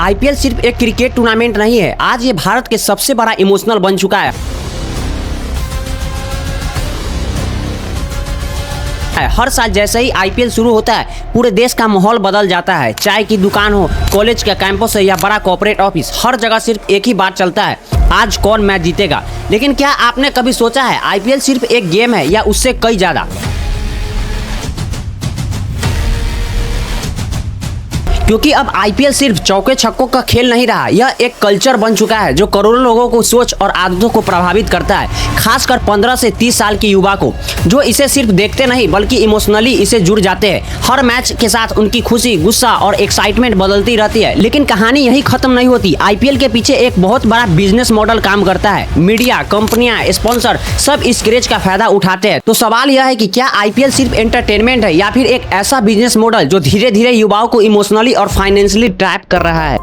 IPL सिर्फ एक cricket tournament नहीं है, आज ये भारत के सबसे बड़ा इमोशनल बन चुका है। हर साल जैसे ही आईपीएल शुरू होता है पूरे देश का माहौल बदल जाता है। चाय की दुकान हो, कॉलेज का कैंपस हो या बड़ा कॉर्पोरेट ऑफिस, हर जगह सिर्फ एक ही बात चलता है, आज कौन मैच जीतेगा। लेकिन क्या आपने कभी सोचा है आईपीएल सिर्फ एक गेम है या उससे कई ज्यादा। क्योंकि अब आईपीएल सिर्फ चौके छक्कों का खेल नहीं रहा, यह एक कल्चर बन चुका है जो करोड़ों लोगों को सोच और आदतों को प्रभावित करता है, खासकर 15 से 30 साल के युवा को, जो इसे सिर्फ देखते नहीं बल्कि इमोशनली इसे जुड़ जाते हैं। हर मैच के साथ उनकी खुशी, गुस्सा और एक्साइटमेंट बदलती रहती है। लेकिन कहानी यही खत्म नहीं होती। आईपीएल के पीछे एक बहुत बड़ा बिजनेस मॉडल काम करता है। मीडिया, कंपनियां, स्पॉन्सर सब इस क्रेज का फायदा उठाते हैं। तो सवाल यह है कि क्या आईपीएल सिर्फ एंटरटेनमेंट है या फिर एक ऐसा बिजनेस मॉडल जो धीरे धीरे युवाओं को इमोशनली और फाइनेंशियली ट्रैप कर रहा है।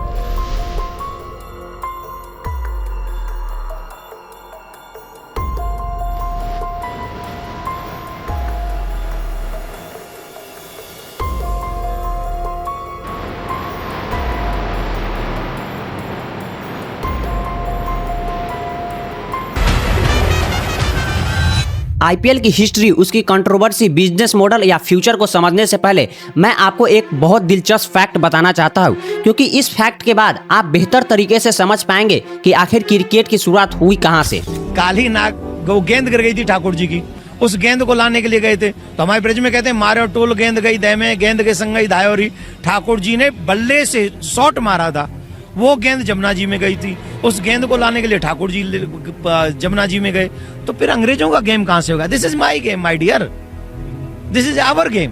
आईपीएल की हिस्ट्री, उसकी कंट्रोवर्सी, बिजनेस मॉडल या फ्यूचर को समझने से पहले मैं आपको एक बहुत दिलचस्प फैक्ट बताना चाहता हूँ, क्योंकि इस फैक्ट के बाद आप बेहतर तरीके से समझ पाएंगे कि आखिर क्रिकेट की शुरुआत हुई कहाँ से। काली नाग वो गेंद गिर गई थी ठाकुर जी की, उस गेंद को लाने के लिए गए थे, तो हमारे ब्रिज में कहते हैं मारो टोल गेंद गई दह में, गेंद के संग गई धायोरी। ठाकुर जी ने बल्ले से शॉट मारा था, वो गेंद जमुना जी में गई थी, उस गेंद को लाने के लिए ठाकुर जी जमुना जी में गए। तो फिर अंग्रेजों का गेम कहां से होगा। This is my game my dear, this is our game.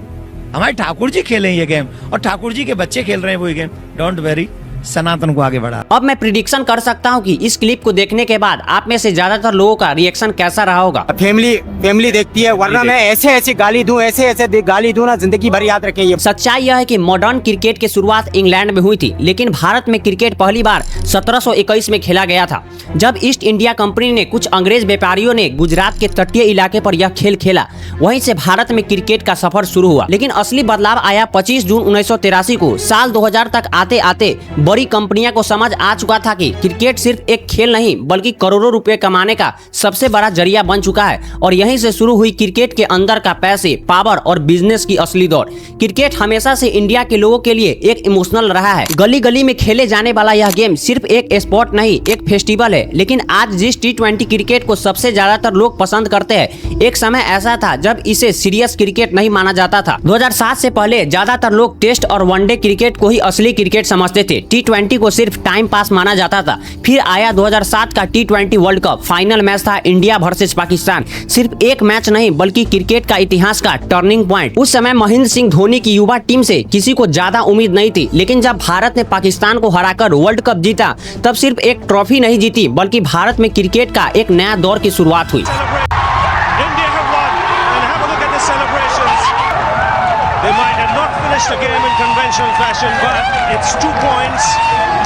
हमारे ठाकुर जी खेले ये गेम और ठाकुर जी के बच्चे खेल रहे हैं वही गेम। डोंट वेरी, सनातन को आगे बढ़ा। अब मैं प्रिडिक्शन कर सकता हूं कि इस क्लिप को देखने के बाद आप में से ज्यादातर लोगों का रिएक्शन कैसा रहा होगा। फैमिली देखती है, वरना मैं ऐसे गाली दूं, ऐसे गाली दूं ना, जिंदगी भर याद रखेंगे। सच्चाई यह है कि मॉडर्न क्रिकेट की शुरुआत इंग्लैंड में हुई थी, लेकिन भारत में क्रिकेट पहली बार 1721 में खेला गया था, जब ईस्ट इंडिया कंपनी ने कुछ अंग्रेज व्यापारियों ने गुजरात के तटीय इलाके पर यह खेल खेला। वहीं से भारत में क्रिकेट का सफर शुरू हुआ। लेकिन असली बदलाव आया 25 जून 1983 को। साल 2000 तक आते आते बड़ी कंपनियां को समझ आ चुका था कि क्रिकेट सिर्फ एक खेल नहीं बल्कि करोड़ों रुपए कमाने का सबसे बड़ा जरिया बन चुका है। और यहीं से शुरू हुई क्रिकेट के अंदर का पैसे, पावर और बिजनेस की असली दौड़। क्रिकेट हमेशा से इंडिया के लोगों के लिए एक इमोशनल रहा है। गली गली में खेले जाने वाला यह गेम सिर्फ एक स्पोर्ट नहीं, एक फेस्टिवल है। लेकिन आज जिस T20 क्रिकेट को सबसे ज्यादातर लोग पसंद करते हैं, एक समय ऐसा था जब इसे सीरियस क्रिकेट नहीं माना जाता था। 2007 से पहले ज्यादातर लोग टेस्ट और वनडे क्रिकेट को ही असली क्रिकेट समझते थे। T20 को सिर्फ टाइम पास माना जाता था। फिर आया 2007 का T20 world cup. Final match था इंडिया वर्सेस पाकिस्तान। सिर्फ एक मैच नहीं बल्कि क्रिकेट का इतिहास का टर्निंग पॉइंट। उस समय महेंद्र सिंह धोनी की युवा टीम से किसी को ज्यादा उम्मीद नहीं थी, लेकिन जब भारत ने पाकिस्तान को हराकर वर्ल्ड कप जीता, तब सिर्फ एक ट्रॉफी नहीं जीती बल्कि भारत में क्रिकेट का एक नया दौर की शुरुआत हुई। They might have not finished the game in conventional fashion, but it's 2 points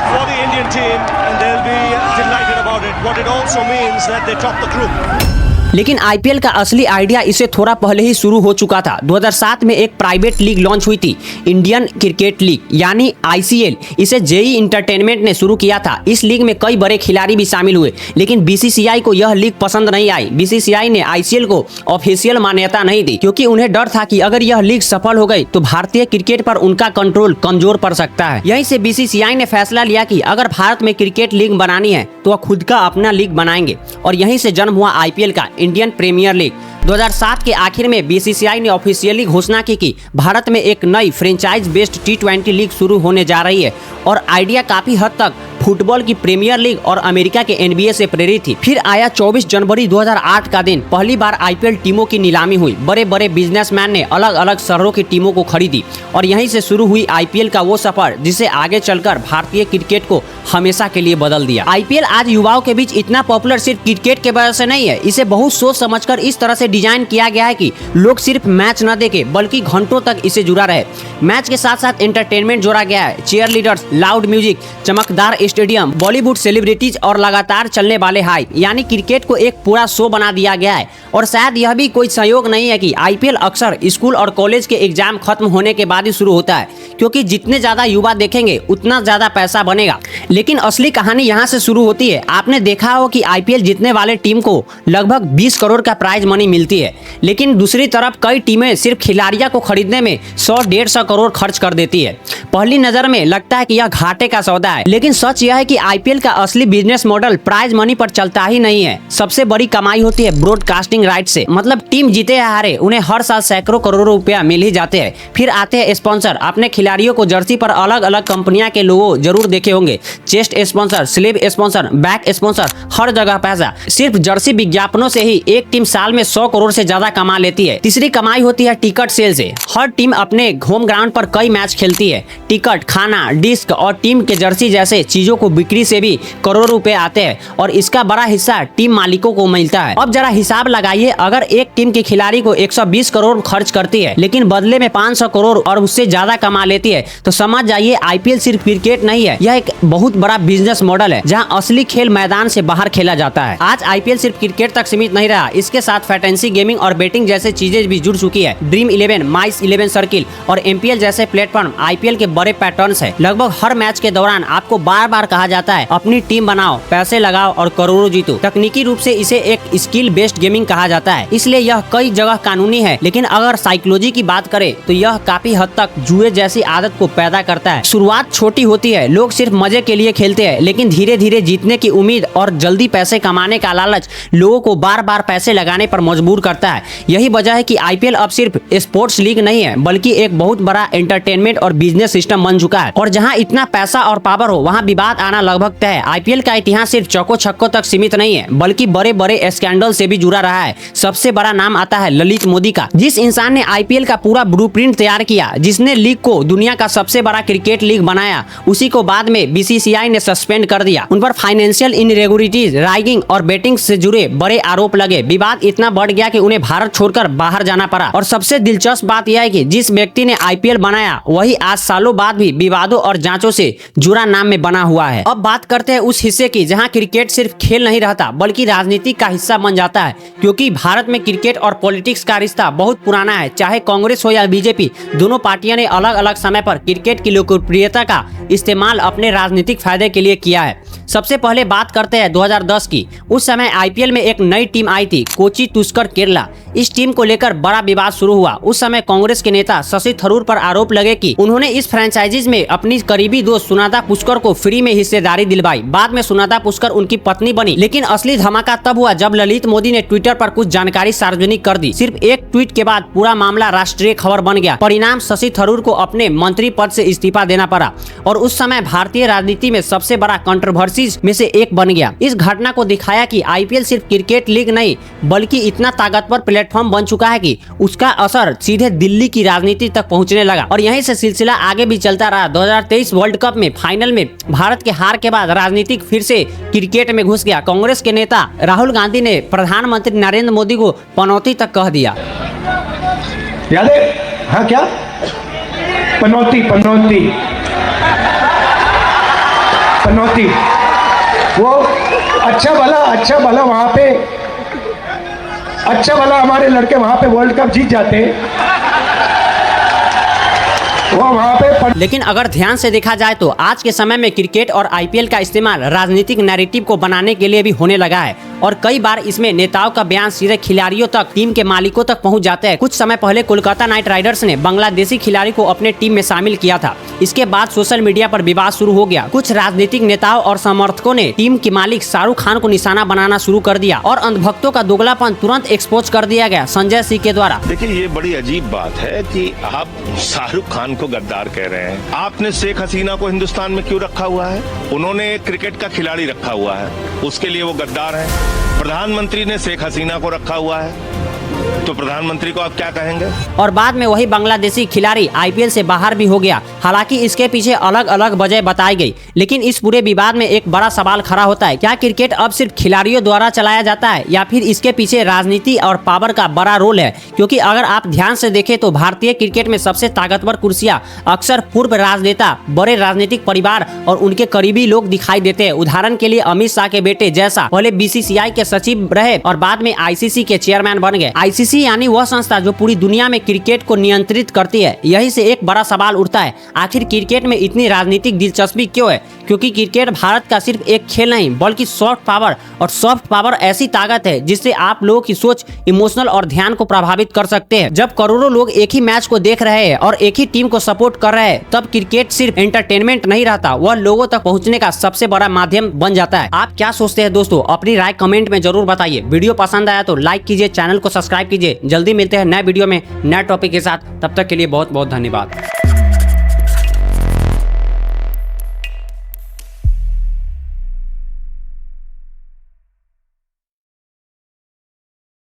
for the Indian team and they'll be delighted about it. What it also means that they top the group. लेकिन IPL का असली idea इसे थोड़ा पहले ही शुरू हो चुका था। 2007 में एक प्राइवेट लीग लॉन्च हुई थी, इंडियन क्रिकेट लीग यानी आईसीएल। इसे जेई इंटरटेनमेंट ने शुरू किया था। इस लीग में कई बड़े खिलाड़ी भी शामिल हुए, लेकिन बीसीसीआई को यह लीग पसंद नहीं आई। बीसीसीआई ने आईसीएल को ऑफिशियल मान्यता नहीं दी, क्योंकि उन्हें डर था कि अगर यह लीग सफल हो गई तो भारतीय क्रिकेट पर उनका कंट्रोल कमजोर पड़ सकता है। यहीं से बीसीसीआई ने फैसला लिया कि अगर भारत में क्रिकेट लीग बनानी है तो वह खुद का अपना लीग बनाएंगे, और यहीं से जन्म हुआ आईपीएल का, इंडियन प्रीमियर लीग। 2007 के आखिर में बीसीसीआई ने ऑफिशियली घोषणा की कि भारत में एक नई फ्रेंचाइज बेस्ड T20 लीग शुरू होने जा रही है, और आइडिया काफी हद तक फुटबॉल की प्रीमियर लीग और अमेरिका के NBA से प्रेरित थी। फिर आया 24 जनवरी 2008 का दिन। पहली बार आईपीएल टीमों की नीलामी हुई। बड़े बड़े बिजनेसमैन ने अलग अलग शहरों की टीमों को खरीदी, और यहीं से शुरू हुई आईपीएल का वो सफर जिसे आगे चलकर भारतीय क्रिकेट को हमेशा के लिए बदल दिया। आईपीएल आज युवाओं के बीच इतना पॉपुलर सिर्फ क्रिकेट के वजह से नहीं है। इसे बहुत सोच समझकर इस तरह से डिजाइन किया गया है कि लोग सिर्फ मैच न देखे बल्कि घंटों तक इसे जुड़ा रहे। मैच के साथ साथ एंटरटेनमेंट जोड़ा गया है। चीयर लीडर्स, लाउड म्यूजिक, चमकदार स्टेडियम, बॉलीवुड सेलिब्रिटीज और लगातार चलने वाले हाइप, यानी क्रिकेट को एक पूरा शो बना दिया गया है। और शायद यह भी कोई संयोग नहीं है कि आईपीएल अक्सर स्कूल और कॉलेज के एग्जाम खत्म होने के बाद ही शुरू होता है, क्योंकि जितने ज्यादा युवा देखेंगे उतना ज्यादा पैसा बनेगा। लेकिन असली कहानी यहाँ से शुरू होती है। आपने देखा हो कि आईपीएल जीतने वाले टीम को लगभग 20 करोड़ का प्राइज मनी मिलती है, लेकिन दूसरी तरफ कई टीमें सिर्फ खिलाड़ियों को खरीदने में 100-150 करोड़ खर्च कर देती है। पहली नजर में लगता है कि यह घाटे का सौदा है, लेकिन सच यह है कि आईपीएल का असली बिजनेस मॉडल प्राइज मनी पर चलता ही नहीं है। सबसे बड़ी कमाई होती है ब्रॉडकास्टिंग राइट से। मतलब टीम जीते या हारे, उन्हें हर साल सैकड़ों करोड़ रुपया मिल ही जाते हैं। फिर आते हैं स्पॉन्सर। अपने खिलाड़ियों को जर्सी पर अलग अलग कंपनियां के लोगो जरूर देखे होंगे। Chest sponsor, sleeve sponsor, back sponsor, हर जगह पैसा। सिर्फ जर्सी विज्ञापनों से ही एक टीम साल में 100 करोड़ से ज्यादा कमा लेती है। तीसरी कमाई होती है टिकट सेल से। हर टीम अपने होम ग्राउंड पर कई मैच खेलती है। टिकट, खाना, डिस्क और टीम के जर्सी जैसे चीजों को बिक्री से भी करोड़ों रुपए आते हैं और इसका बड़ा हिस्सा टीम मालिकों को मिलता है। अब जरा हिसाब लगाइए, अगर एक टीम के खिलाड़ी को 120 करोड़ खर्च करती है लेकिन बदले में 500 करोड़ और उससे ज्यादा कमा लेती है, तो समझ जाइए आईपीएल सिर्फ क्रिकेट नहीं है, यह एक बहुत बड़ा बिजनेस मॉडल है जहां असली खेल मैदान से बाहर खेला जाता है। आज आईपीएल सिर्फ क्रिकेट तक सीमित नहीं रहा, इसके साथ फैंटेसी गेमिंग और बेटिंग जैसे चीजें भी जुड़ चुकी है। ड्रीम 11, माइस 11 सर्किल और एमपीएल जैसे प्लेटफॉर्म आईपीएल के बड़े पैटर्न्स है। लगभग हर मैच के दौरान आपको बार बार कहा जाता है अपनी टीम बनाओ, पैसे लगाओ और करोड़ों जीतो। तकनीकी रूप से इसे एक स्किल बेस्ड गेमिंग कहा जाता है, इसलिए यह कई जगह कानूनी है। लेकिन अगर साइकोलॉजी की बात करें तो यह काफी हद तक जुए जैसी आदत को पैदा करता है। शुरुआत छोटी होती है, लोग सिर्फ मजे के लिए खेलते हैं, लेकिन धीरे धीरे जीतने की उम्मीद और जल्दी पैसे कमाने का लालच लोगों को बार बार पैसे लगाने पर मजबूर करता है। यही वजह है कि आईपीएल अब सिर्फ स्पोर्ट्स लीग नहीं है, बल्कि एक बहुत बड़ा एंटरटेनमेंट और बिजनेस सिस्टम बन चुका है। और जहां इतना पैसा और पावर हो, वहां विवाद आना लगभग तय है। आईपीएल का इतिहास सिर्फ चौको छक्कों तक सीमित नहीं है, बल्कि बड़े बड़े स्कैंडल से भी जुड़ा रहा है। सबसे बड़ा नाम आता है ललित मोदी का। जिस इंसान ने आईपीएल का पूरा ब्लूप्रिंट तैयार किया, जिसने लीग को दुनिया का सबसे बड़ा क्रिकेट लीग बनाया, उसी को बाद में बीसीसीआई ने सस्पेंड कर दिया। उन पर फाइनेंशियल इनरेगुलरिटीज, रैगिंग और बेटिंग से जुड़े बड़े आरोप लगे। विवाद इतना बढ़ गया कि उन्हें भारत छोड़कर बाहर जाना पड़ा। और सबसे दिलचस्प बात यह है कि जिस व्यक्ति ने आईपीएल बनाया, वही आज सालों बाद भी विवादों और जांचों से जुड़ा नाम में बना हुआ है। अब बात करते हैं उस हिस्से की जहां क्रिकेट सिर्फ खेल नहीं रहता, बल्कि राजनीति का हिस्सा बन जाता है। क्योंकि भारत में क्रिकेट और पॉलिटिक्स का रिश्ता बहुत पुराना है। चाहे कांग्रेस हो या बीजेपी, दोनों पार्टियों ने अलग अलग समय पर क्रिकेट की लोकप्रियता का इस्तेमाल अपने राजनीतिक फायदे के लिए किया है। सबसे पहले बात करते हैं 2010 की। उस समय आईपीएल में एक नई टीम आई थी, कोची तुस्कर केरला। इस टीम को लेकर बड़ा विवाद शुरू हुआ। उस समय कांग्रेस के नेता शशि थरूर पर आरोप लगे कि उन्होंने इस फ्रेंचाइजीज में अपनी करीबी दोस्त सुनाता पुष्कर को फ्री में हिस्सेदारी दिलवाई। बाद में सुनाता पुष्कर उनकी पत्नी बनी। लेकिन असली धमाका तब हुआ जब ललित मोदी ने ट्विटर पर कुछ जानकारी सार्वजनिक कर दी। सिर्फ एक ट्वीट के बाद पूरा मामला राष्ट्रीय खबर बन गया। परिणाम, शशि थरूर को अपने मंत्री पद से इस्तीफा देना पड़ा और उस समय भारतीय राजनीति में सबसे बड़ा कंट्रोवर्सीज में से एक बन गया। इस घटना को दिखाया कि आईपीएल सिर्फ क्रिकेट लीग नहीं, बल्कि इतना ताकतवर प्लेटफॉर्म बन चुका है कि उसका असर सीधे दिल्ली की राजनीति तक पहुंचने लगा। और यहीं से सिलसिला आगे भी चलता रहा। 2023 वर्ल्ड कप में फाइनल में भारत के हार के बाद राजनीतिक फिर से क्रिकेट में घुस गया। कांग्रेस के नेता राहुल गांधी ने प्रधानमंत्री नरेंद्र मोदी को पनौती तक कह दिया। याद है? हाँ, क्या पनौती पनौती पनौती। वो अच्छा भला वहां पे, अच्छा भला हमारे लड़के वहां पे वर्ल्ड कप जीत जाते, वो वहां पे। लेकिन अगर ध्यान से देखा जाए तो आज के समय में क्रिकेट और आईपीएल का इस्तेमाल राजनीतिक नैरेटिव को बनाने के लिए भी होने लगा है। और कई बार इसमें नेताओं का बयान सीधे खिलाड़ियों तक, टीम के मालिकों तक पहुंच जाते हैं। कुछ समय पहले कोलकाता नाइट राइडर्स ने बांग्लादेशी खिलाड़ी को अपने टीम में शामिल किया था। इसके बाद सोशल मीडिया पर विवाद शुरू हो गया। कुछ राजनीतिक नेताओं और समर्थकों ने टीम के मालिक शाहरुख खान को निशाना बनाना शुरू कर दिया और अंधभक्तों का दोगलापन तुरंत एक्सपोज कर दिया गया संजय सिंह के द्वारा। देखिए, ये बड़ी अजीब बात है कि आप शाहरुख खान को गद्दार कह रहे हैं। आपने शेख हसीना को हिंदुस्तान में क्यों रखा हुआ है? उन्होंने क्रिकेट का खिलाड़ी रखा हुआ है, उसके लिए वो गद्दार है। प्रधानमंत्री ने शेख हसीना को रखा हुआ है, तो प्रधानमंत्री को आप क्या कहेंगे? और बाद में वही बांग्लादेशी खिलाड़ी IPL से बाहर भी हो गया। हालांकि इसके पीछे अलग अलग वजह बताई गई, लेकिन इस पूरे विवाद में एक बड़ा सवाल खड़ा होता है, क्या क्रिकेट अब सिर्फ खिलाड़ियों द्वारा चलाया जाता है या फिर इसके पीछे राजनीति और पावर का बड़ा रोल है? क्योंकि अगर आप ध्यान से देखें तो भारतीय क्रिकेट में सबसे ताकतवर कुर्सियां अक्सर पूर्व राजनेता, बड़े राजनीतिक परिवार और उनके करीबी लोग दिखाई देते हैं। उदाहरण के लिए अमित शाह के बेटे जैसा पहले BCCI के सचिव रहे और बाद में ICC के चेयरमैन बन गए। ICC यानी वह संस्था जो पूरी दुनिया में क्रिकेट को नियंत्रित करती है। यही से एक बड़ा सवाल उठता है, आखिर क्रिकेट में इतनी राजनीतिक दिलचस्पी क्यों है? क्योंकि क्रिकेट भारत का सिर्फ एक खेल नहीं बल्कि सॉफ्ट पावर, और सॉफ्ट पावर ऐसी ताकत है जिससे आप लोगों की सोच, इमोशनल और ध्यान को प्रभावित कर सकते हैं। जब करोड़ों लोग एक ही मैच को देख रहे हैं और एक ही टीम को सपोर्ट कर रहे हैं, तब क्रिकेट सिर्फ एंटरटेनमेंट नहीं रहता, वह लोगों तक पहुंचने का सबसे बड़ा माध्यम बन जाता है। आप क्या सोचते हैं दोस्तों? अपनी राय कमेंट में जरूर बताइए। वीडियो पसंद आया तो लाइक कीजिए, चैनल को सब्सक्राइब कीजिए। जल्दी मिलते हैं नए वीडियो में नए टॉपिक के साथ, तब तक के लिए बहुत बहुत धन्यवाद।